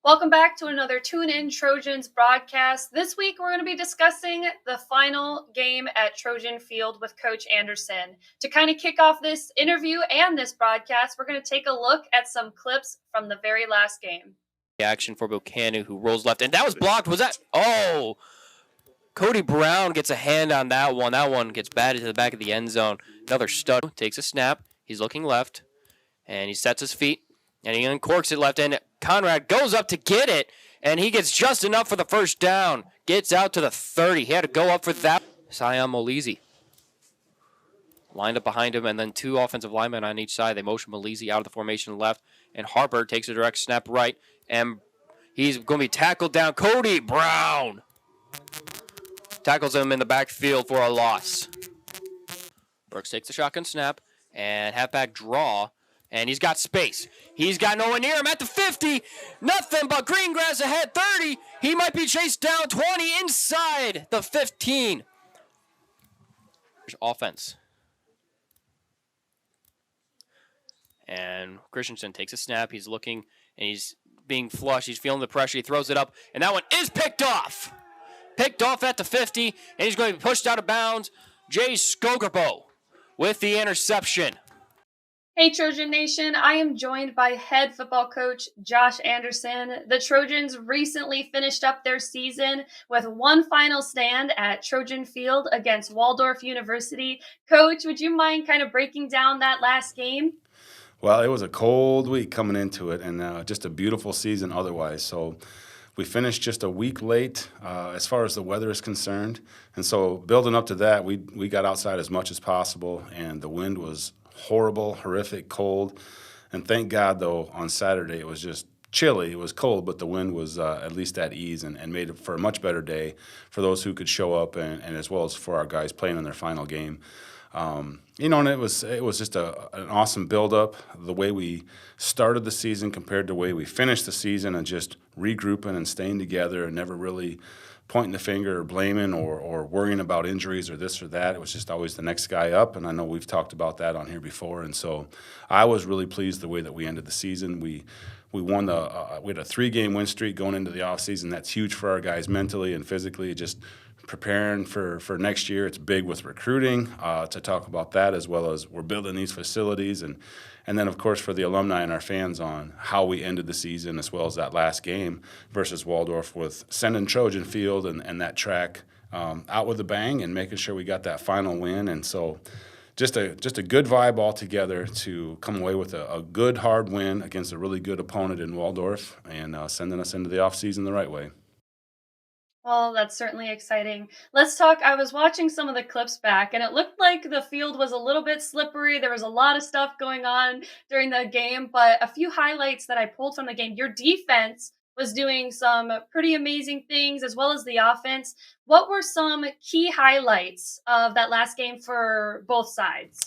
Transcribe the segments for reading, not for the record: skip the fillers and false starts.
Welcome back to another Tune In Trojans broadcast. This week, we're going to be discussing the final game at Trojan Field with Coach Anderson. To kind of kick off this interview and this broadcast, we're going to take a look at some clips from the very last game. Action for Buchanan, who rolls left, and that was blocked. Was that? Oh! Cody Brown gets a hand on that one. That one gets batted to the back of the end zone. Another stud takes a snap. He's looking left, and he sets his feet, and he uncorks it left, and Conrad goes up to get it, and he gets just enough for the first down. Gets out to the 30. He had to go up for that. Sion Molizi lined up behind him, and then two offensive linemen on each side. They motion Molizi out of the formation left, and Harper takes a direct snap right, and he's going to be tackled down. Cody Brown tackles him in the backfield for a loss. Brooks takes the shotgun snap and halfback draw, and he's got space. He's got no one near him at the 50. Nothing but green grass ahead. 30. He might be chased down. 20 inside the 15. There's offense. And Christensen takes a snap. He's looking, and he's being flushed. He's feeling the pressure. He throws it up, and that one is picked off. Picked off at the 50, and he's going to be pushed out of bounds. Jay Skogerbo with the interception. Hey, Trojan Nation. I am joined by head football coach Josh Anderson. The Trojans recently finished up their season with one final stand at Trojan Field against Waldorf University. Coach, would you mind kind of breaking down that last game? Well, it was a cold week coming into it, and just a beautiful season otherwise. So we finished just a week late as far as the weather is concerned. And so building up to that, we got outside as much as possible, and the wind was horrible, horrific, cold. And thank God, though, on Saturday it was just chilly. It was cold, but the wind was at least at ease and made it for a much better day for those who could show up and as well as for our guys playing in their final game. And it was just an awesome build-up, the way we started the season compared to the way we finished the season, and just regrouping and staying together and never really pointing the finger or blaming or worrying about injuries or this or that. It was just always the next guy up, and I know we've talked about that on here before. And so I was really pleased the way that we ended the season. We won we had a 3-game win streak going into the offseason. That's huge for our guys mentally and physically, just preparing for next year. It's big with recruiting to talk about that, as well as we're building these facilities, and then, of course, for the alumni and our fans on how we ended the season, as well as that last game versus Waldorf, with sending Trojan Field and that track out with a bang and making sure we got that final win. And so just a good vibe altogether to come away with a good, hard win against a really good opponent in Waldorf, and sending us into the offseason the right way. Well, that's certainly exciting. Let's talk. I was watching some of the clips back, and it looked like the field was a little bit slippery. There was a lot of stuff going on during the game, but a few highlights that I pulled from the game. Your defense was doing some pretty amazing things, as well as the offense. What were some key highlights of that last game for both sides?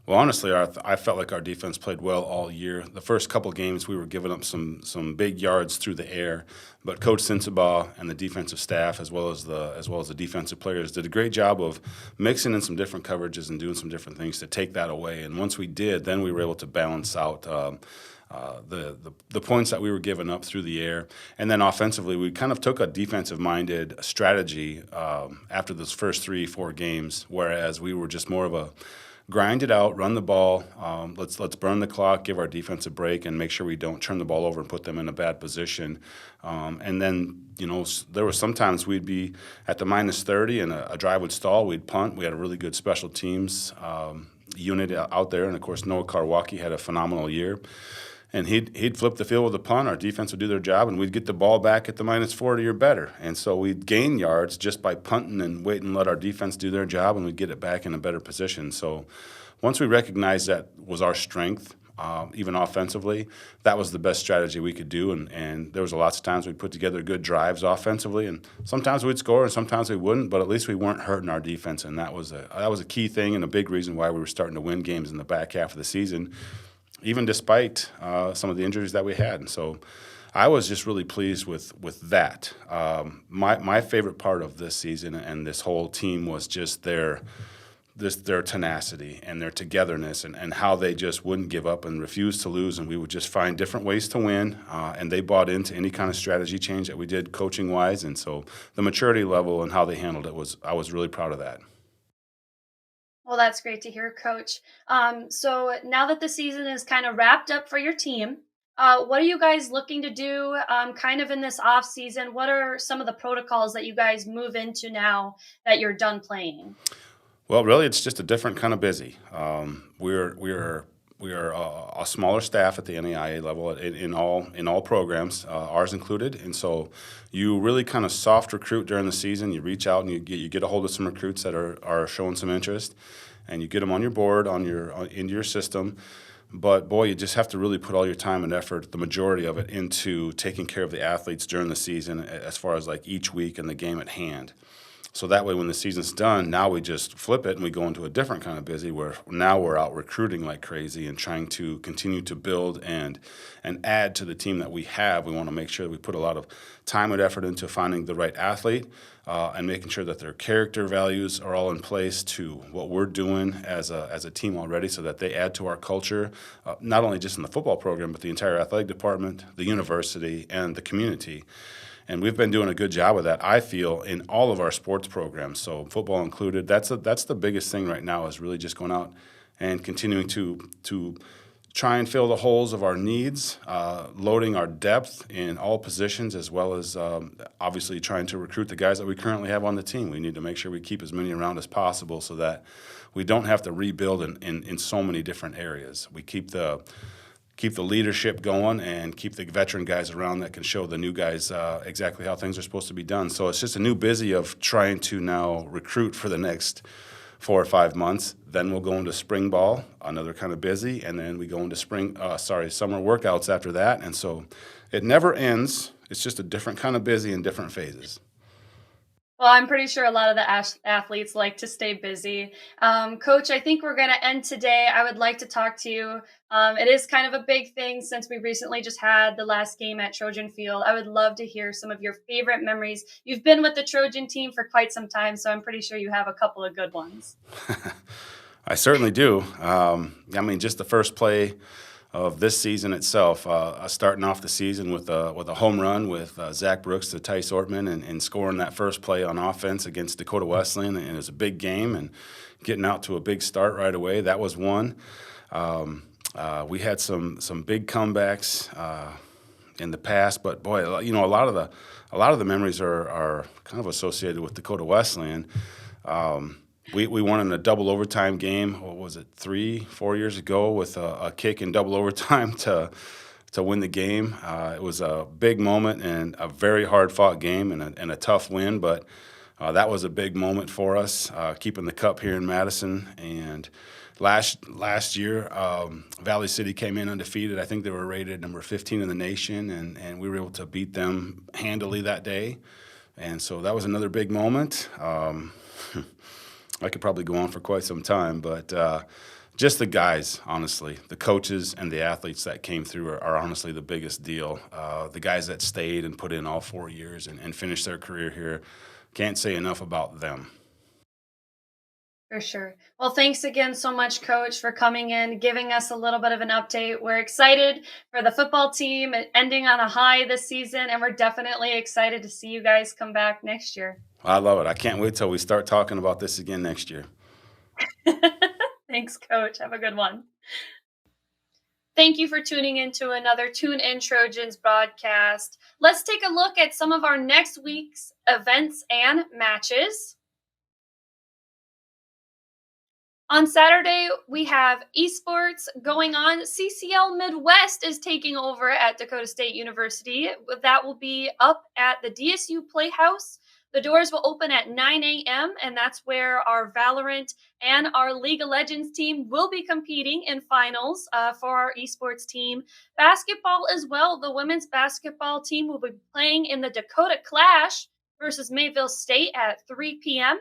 Well, honestly, I felt like our defense played well all year. The first couple games, we were giving up some big yards through the air, but Coach Sensabaugh and the defensive staff, as well as the defensive players, did a great job of mixing in some different coverages and doing some different things to take that away. And once we did, then we were able to balance out the points that we were giving up through the air. And then offensively, we kind of took a defensive-minded strategy after those first 3-4 games, whereas we were just more of a grind it out, run the ball, let's burn the clock, give our defense a break, and make sure we don't turn the ball over and put them in a bad position. And then, there were sometimes we'd be at the minus 30 and a drive would stall, we'd punt. We had a really good special teams unit out there, and of course Noah Karwacki had a phenomenal year. And he'd flip the field with a punt. Our defense would do their job, and we'd get the ball back at the minus 40 or better. And so we'd gain yards just by punting and waiting and let our defense do their job, and we'd get it back in a better position. So once we recognized that was our strength, even offensively, that was the best strategy we could do. And there was lots of times we'd put together good drives offensively, and sometimes we'd score and sometimes we wouldn't, but at least we weren't hurting our defense. And that was a key thing and a big reason why we were starting to win games in the back half of the season, even despite some of the injuries that we had. And so I was just really pleased with that. My favorite part of this season and this whole team was just their their tenacity and their togetherness, and how they just wouldn't give up and refuse to lose, and we would just find different ways to win. And they bought into any kind of strategy change that we did coaching wise, and so the maturity level and how they handled it I was really proud of that. Well, that's great to hear, Coach. So now that the season is kind of wrapped up for your team, what are you guys looking to do kind of in this off season? What are some of the protocols that you guys move into now that you're done playing? Well, really, it's just a different kind of busy. We are a smaller staff at the NAIA level in all programs, ours included, and so you really kind of soft recruit during the season. You reach out and you get a hold of some recruits that are showing some interest, and you get them on your board into your system. But boy, you just have to really put all your time and effort, the majority of it, into taking care of the athletes during the season, as far as like each week and the game at hand. So that way, when the season's done, now we just flip it and we go into a different kind of busy where now we're out recruiting like crazy and trying to continue to build and add to the team that we have. We want to make sure that we put a lot of time and effort into finding the right athlete and making sure that their character values are all in place to what we're doing as a team already, so that they add to our culture, not only just in the football program, but the entire athletic department, the university, and the community. And we've been doing a good job of that, I feel, in all of our sports programs, so football included. That's the biggest thing right now, is really just going out and continuing to try and fill the holes of our needs, loading our depth in all positions, as well as obviously trying to recruit the guys that we currently have on the team. We need to make sure we keep as many around as possible so that we don't have to rebuild in so many different areas. We keep the leadership going and keep the veteran guys around that can show the new guys exactly how things are supposed to be done. So it's just a new busy of trying to now recruit for the next 4 or 5 months. Then we'll go into spring ball, another kind of busy, and then we go into summer workouts after that. And so it never ends. It's just a different kind of busy in different phases. Well, I'm pretty sure a lot of the athletes like to stay busy. Coach, I think we're going to end today. I would like to talk to you. It is kind of a big thing since we recently just had the last game at Trojan Field. I would love to hear some of your favorite memories. You've been with the Trojan team for quite some time, so I'm pretty sure you have a couple of good ones. I certainly do. I mean, just the first play of this season itself, starting off the season with a home run with Zach Brooks to Tice Ortman, and scoring that first play on offense against Dakota Wesleyan, and it was a big game, and getting out to a big start right away. That was one. We had some big comebacks in the past, but boy, you know, a lot of the memories are kind of associated with Dakota Wesleyan. We won in a double overtime game. What was it, 3-4 years ago, with a kick in double overtime to win the game. It was a big moment and a very hard fought game, and a tough win. But that was a big moment for us, keeping the cup here in Madison. And last year, Valley City came in undefeated. I think they were rated number 15 in the nation, and we were able to beat them handily that day. And so that was another big moment. I could probably go on for quite some time, but just the guys, honestly, the coaches and the athletes that came through are honestly the biggest deal. The guys that stayed and put in all 4 years and finished their career here, can't say enough about them. For sure. Well, thanks again so much, Coach, for coming in, giving us a little bit of an update. We're excited for the football team ending on a high this season, and we're definitely excited to see you guys come back next year. I love it. I can't wait till we start talking about this again next year. Thanks, Coach. Have a good one. Thank you for tuning in to another Tune In Trojans broadcast. Let's take a look at some of our next week's events and matches. On Saturday, we have esports going on. CCL Midwest is taking over at Dakota State University. That will be up at the DSU Playhouse. The doors will open at 9 a.m., and that's where our Valorant and our League of Legends team will be competing in finals for our esports team. Basketball as well. The women's basketball team will be playing in the Dakota Clash versus Mayville State at 3 p.m.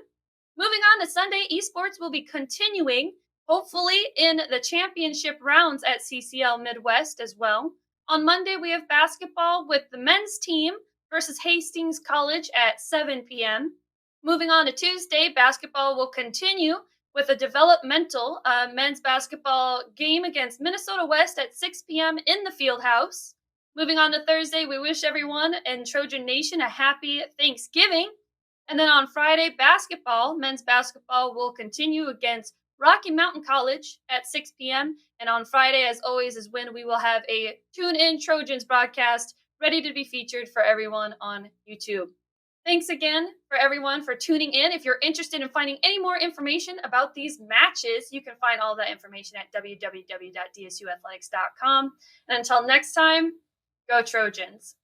Moving on to Sunday, esports will be continuing, hopefully in the championship rounds at CCL Midwest as well. On Monday, we have basketball with the men's team versus Hastings College at 7 p.m. Moving on to Tuesday, basketball will continue with a developmental men's basketball game against Minnesota West at 6 p.m. in the Field House. Moving on to Thursday, we wish everyone in Trojan Nation a happy Thanksgiving. And then on Friday, men's basketball will continue against Rocky Mountain College at 6 p.m. And on Friday, as always, is when we will have a Tune In Trojans broadcast ready to be featured for everyone on YouTube. Thanks again for everyone for tuning in. If you're interested in finding any more information about these matches, you can find all that information at www.dsuathletics.com. And until next time, go Trojans.